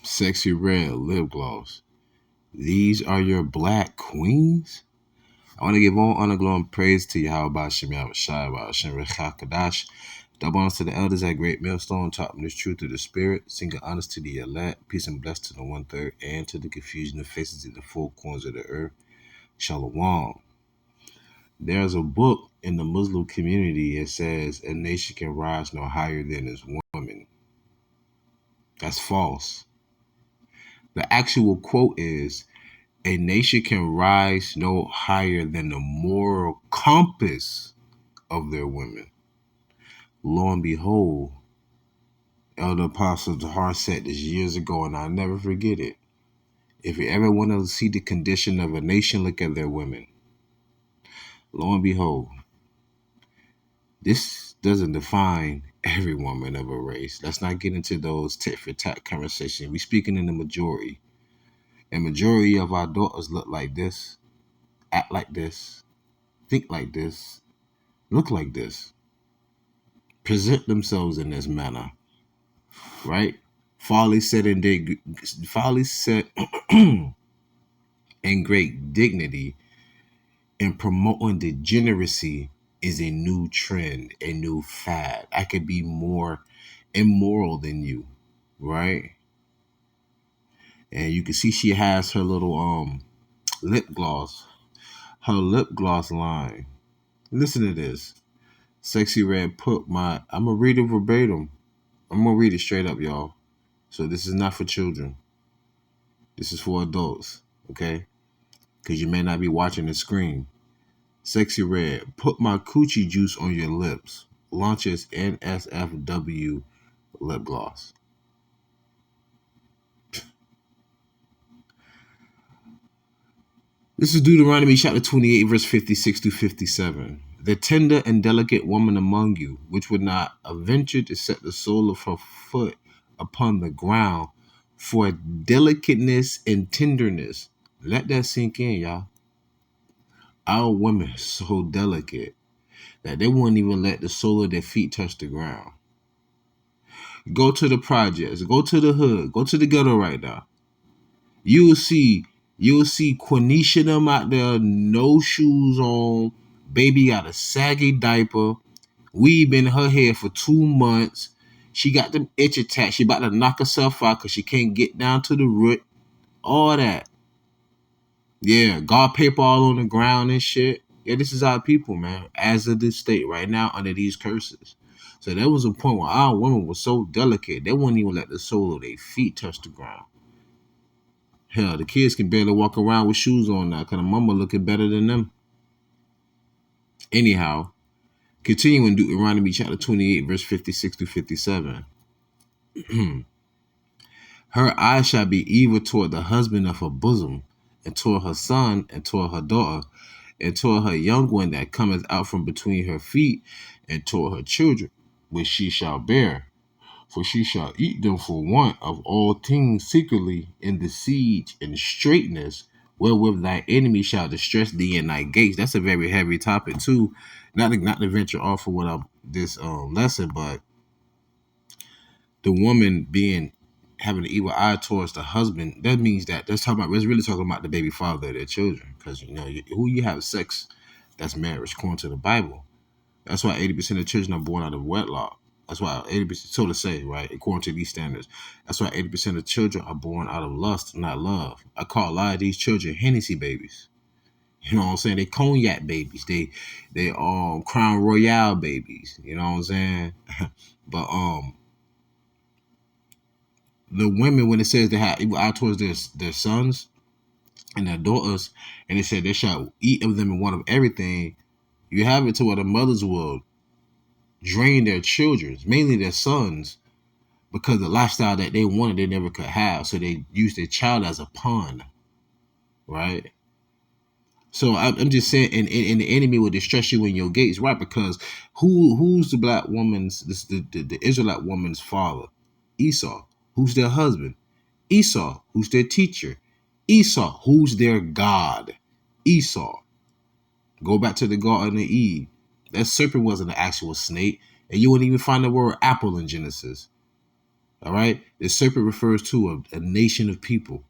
Sexy red lip gloss. These are your black queens? I want to give all honor, glory, and praise to YAHAWASHI, YAHAWASHI, QADASH. Double honors to the elders at Great Millstone, taught me this truth through the Spirit. Single honors to the elect. Peace and bless to the 1/3, and to the confusion of faces in the four corners of the earth. Shalom. There's a book in the Muslim community that says a nation can rise no higher than its woman. That's false. The actual quote is, a nation can rise no higher than the moral compass of their women. Lo and behold, Elder Apostle Tahar said this years ago, and I'll never forget it. If you ever want to see the condition of a nation, look at their women. Lo and behold, this doesn't define every woman of a race. Let's not get into those tit for tat conversations. We're speaking in the majority. And majority of our daughters look like this, act like this, think like this, look like this, present themselves in this manner, right? Folly said in great dignity, and promoting degeneracy is a new trend, a new fad. I could be more immoral than you, right? And you can see she has her little lip gloss, her lip gloss line. Listen to this. Sexy Red put I'm going to read it verbatim. I'm going to read it straight up, y'all. So this is not for children. This is for adults, okay? Because you may not be watching the screen. Sexy Red, put my coochie juice on your lips. Launches NSFW lip gloss. This is Deuteronomy chapter 28, verse 56 to 57. The tender and delicate woman among you, which would not venture to set the sole of her foot upon the ground for delicateness and tenderness. Let that sink in, y'all. Our women are so delicate that they won't even let the sole of their feet touch the ground. Go to the projects, go to the hood, go to the ghetto right now. You'll see Quenisha them out there, no shoes on. Baby got a saggy diaper. Weave in her hair for 2 months. She got them itch attacks. She about to knock herself out because she can't get down to the root. All that. Yeah, guard paper all on the ground and shit. Yeah, this is our people, man. As of this state right now, under these curses. So there was a point where our women were so delicate, they wouldn't even let the sole of their feet touch the ground. Hell, the kids can barely walk around with shoes on now because the mama looking better than them. Anyhow, continuing Deuteronomy chapter 28, verse 56 to 57. Her eye shall be evil toward the husband of her bosom, and toward her son, and toward her daughter, and toward her young one that cometh out from between her feet, and toward her children, which she shall bear. For she shall eat them for want of all things secretly in the siege and straitness, wherewith thy enemy shall distress thee in thy gates. That's a very heavy topic too. Not to venture off of what this lesson, but the woman having an evil eye towards the husband, that means that's really talking about the baby father of their children. Because who you have sex, that's marriage, according to the Bible. That's why 80% of children are born out of wedlock. That's why 80%, so to say, right, according to these standards, that's why 80% of children are born out of lust, not love. I call a lot of these children Hennessy babies. You know what I'm saying? They cognac babies. They Crown Royale babies. You know what I'm saying? But the women, when it says they have evil eye towards their sons and their daughters, and it said they shall eat of them and want of everything, you have it to where the mothers will drain their children, mainly their sons, because the lifestyle that they wanted they never could have. So they use their child as a pawn, right? So I'm just saying, and the enemy will distress you in your gates, right? Because who's the black woman's, the Israelite woman's father? Esau. Who's their husband? Esau. Who's their teacher? Esau. Who's their God? Esau. Go back to the Garden of Eve. That serpent wasn't an actual snake, and you wouldn't even find the word apple in Genesis. All right? The serpent refers to a nation of people.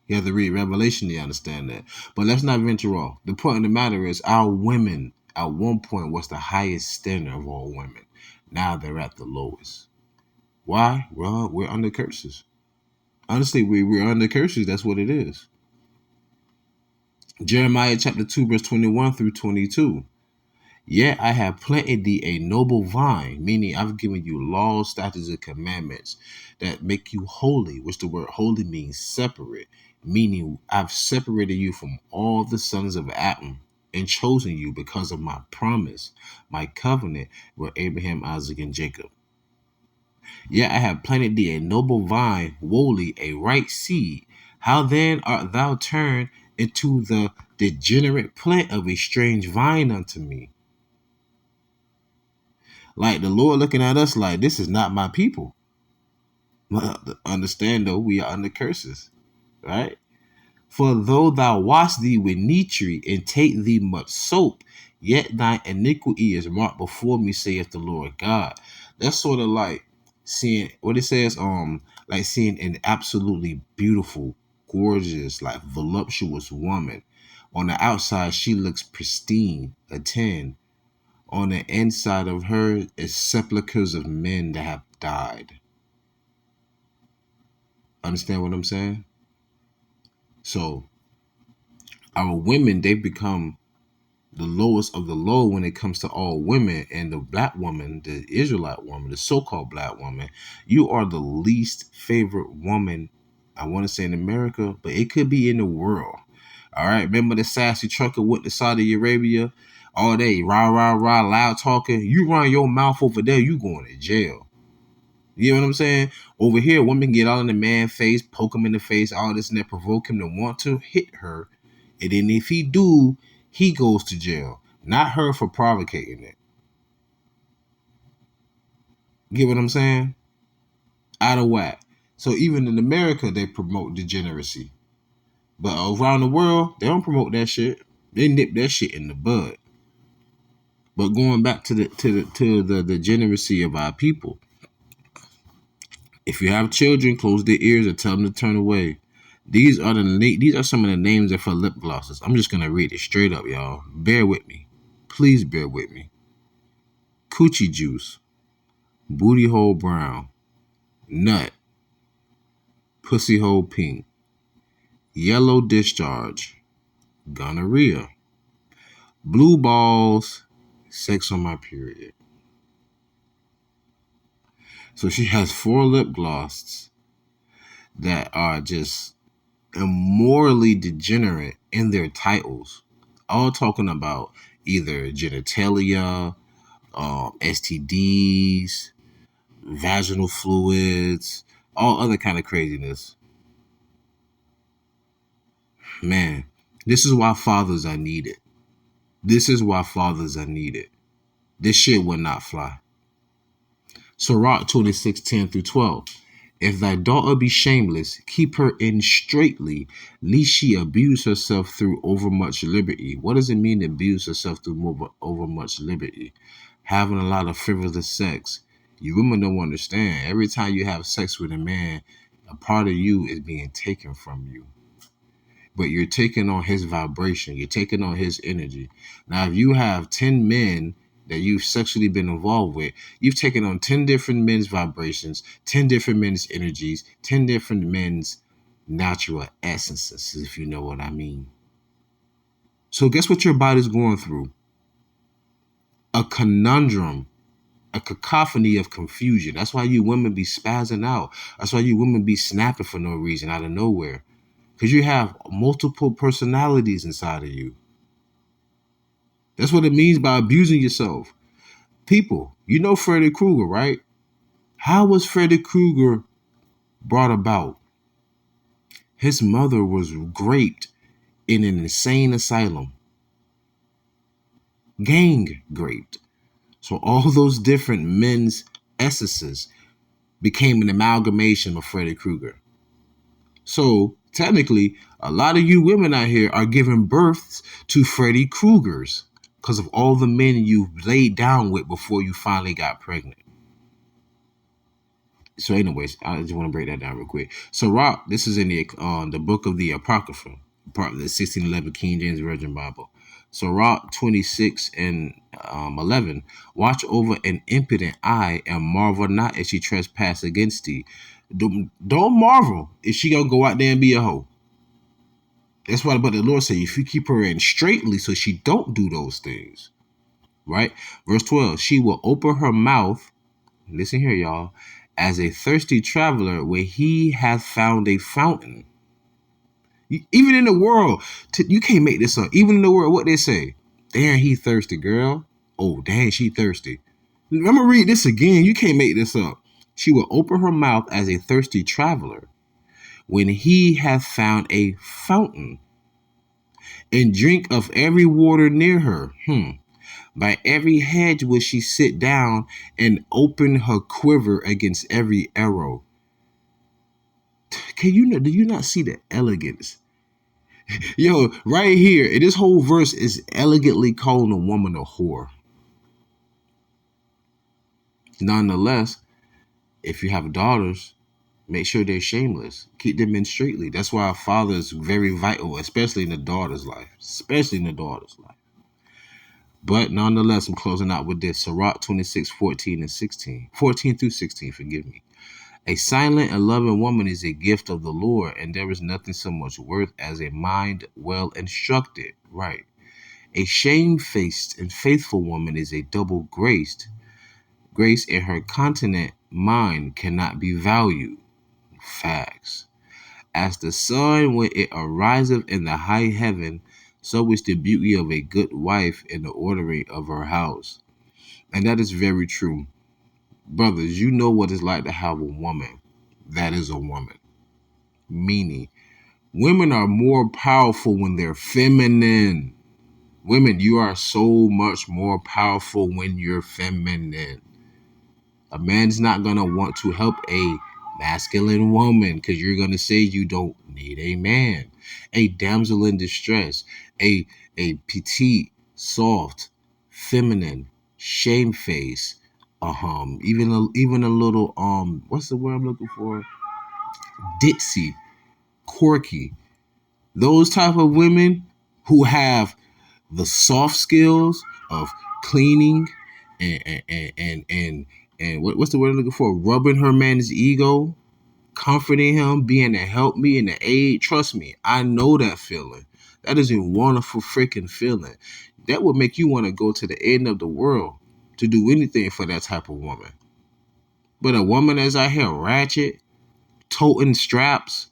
You have to read Revelation to understand that. But let's not venture off. The point of the matter is our women at one point was the highest standard of all women. Now they're at the lowest. Why? Well, we're under curses. Honestly, we're under curses. That's what it is. Jeremiah chapter 2, verse 21 through 22. Yet I have planted thee a noble vine, meaning I've given you laws, statutes, and commandments that make you holy, which the word holy means separate, meaning I've separated you from all the sons of Adam and chosen you because of my promise, my covenant with Abraham, Isaac, and Jacob. Yet I have planted thee a noble vine, wholly a right seed. How then art thou turned into the degenerate plant of a strange vine unto me? Like the Lord looking at us like, this is not my people. Understand though, we are under curses, right? For though thou wash thee with nitre and take thee much soap, yet thine iniquity is marked before me, saith the Lord God. That's sort of like seeing what it says, like seeing an absolutely beautiful, gorgeous, like voluptuous woman. On the outside, she looks pristine, a 10. On the inside of her is sepulchres of men that have died. Understand what I'm saying? So our women, they've become the lowest of the low when it comes to all women. And the black woman, the Israelite woman, the so-called black woman, you are the least favorite woman, I want to say in America, but it could be in the world. All right. Remember the sassy trucker with the Saudi Arabia? All day, rah, rah, rah, loud talking. You run your mouth over there, you going to jail. You know what I'm saying? Over here, women get all in the man's face, poke him in the face, all this and that, provoke him to want to hit her. And then if he do, he goes to jail. Not her for provocating it. Get what I'm saying? Out of whack. So even in America, they promote degeneracy. But around the world, they don't promote that shit. They nip that shit in the bud. But going back to the degeneracy of our people, if you have children, close their ears and tell them to turn away. These are some of the names that for lip glosses. I'm just gonna read it straight up, y'all. Bear with me, please bear with me. Coochie juice, booty hole brown, nut, pussy hole pink, yellow discharge, gonorrhea, blue balls, sex on my period. So she has 4 lip glosses that are just immorally degenerate in their titles, all talking about either genitalia, STDs, vaginal fluids, all other kind of craziness. Man, this is why fathers are needed. This is why fathers are needed. This shit would not fly. Sirach 26:10 through 12. If thy daughter be shameless, keep her in straitly, lest she abuse herself through overmuch liberty. What does it mean to abuse herself through overmuch liberty? Having a lot of frivolous sex. You women don't understand. Every time you have sex with a man, a part of you is being taken from you. But you're taking on his vibration. You're taking on his energy. Now, if you have 10 men that you've sexually been involved with, you've taken on 10 different men's vibrations, 10 different men's energies, 10 different men's natural essences, if you know what I mean. So guess what your body's going through? A conundrum, a cacophony of confusion. That's why you women be spazzing out. That's why you women be snapping for no reason out of nowhere. Because you have multiple personalities inside of you. That's what it means by abusing yourself. People, you know Freddy Krueger, right? How was Freddy Krueger brought about? His mother was raped in an insane asylum. Gang raped. So all those different men's essences became an amalgamation of Freddy Krueger. So technically, a lot of you women out here are giving birth to Freddy Kruegers because of all the men you laid down with before you finally got pregnant. So, anyways, I just want to break that down real quick. So, Rock, this is in the book of the Apocrypha, part of the 1611 King James Version Bible. So, Rock 26 and 11, watch over an impudent eye and marvel not if she trespass against thee. Don't marvel if she gonna go out there and be a hoe. That's why but the Lord said, if you keep her in straightly so she don't do those things. Right? Verse 12, she will open her mouth, listen here, y'all, as a thirsty traveler where he hath found a fountain. Even in the world, you can't make this up. Even in the world, what they say? Damn, he thirsty, girl. Oh, dang, she thirsty. I'm going to read this again. You can't make this up. She will open her mouth as a thirsty traveler when he hath found a fountain and drink of every water near her. By every hedge will she sit down and open her quiver against every arrow. Do you not see the elegance? Yo, right here, this whole verse is elegantly calling a woman a whore. Nonetheless, if you have daughters, make sure they're shameless. Keep them in straightly. That's why a father is very vital, especially in the daughter's life. But nonetheless, I'm closing out with this. Sirach 26, 14 and 16. 14 through 16, forgive me. A silent and loving woman is a gift of the Lord, and there is nothing so much worth as a mind well instructed. Right. A shamefaced and faithful woman is a double graced. Grace in her continent mind cannot be valued. Facts. As the sun when it ariseth in the high heaven, so is the beauty of a good wife in the ordering of her house. And that is very true. Brothers, you know what it's like to have a woman that is a woman. Meaning, women are more powerful when they're feminine. Women, you are so much more powerful when you're feminine. A man's not going to want to help a masculine woman because you're going to say you don't need a man. A damsel in distress, a petite, soft, feminine, shamefaced, even a little what's the word I'm looking for? Ditzy, quirky. Those type of women who have the soft skills of cleaning and what's the word I'm looking for? Rubbing her man's ego, comforting him, being to help me and to aid. Trust me, I know that feeling. That is a wonderful freaking feeling. That would make you want to go to the end of the world to do anything for that type of woman. But a woman that's out here ratchet, toting straps,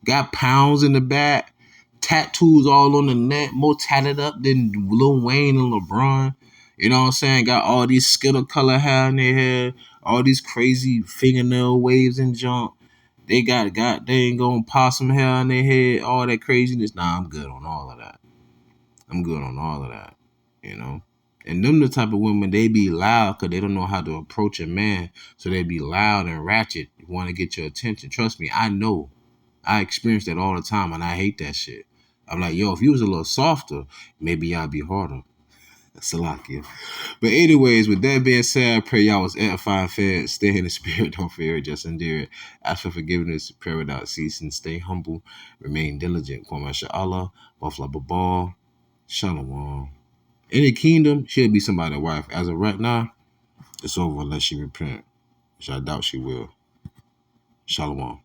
got pounds in the back, tattoos all on the neck, more tatted up than Lil Wayne and LeBron. You know what I'm saying? Got all these skittle color hair in their head, all these crazy fingernail waves and junk. They they ain't going possum hair in their head, all that craziness. Nah, I'm good on all of that. You know? And them the type of women, they be loud because they don't know how to approach a man. So they be loud and ratchet, want to get your attention. Trust me, I know. I experience that all the time, and I hate that shit. I'm like, yo, if you was a little softer, maybe I'd be harder. Salakia. But anyways, with that being said, I pray y'all was edifying, fed, stay in the spirit, don't fear it, just endure it. Ask for forgiveness, pray without ceasing, stay humble, remain diligent. YAHAWAH, Buffalo Babal, Shalom. In the kingdom, she'll be somebody's wife. As of right now, it's over unless she repent, which I doubt she will. Shalom.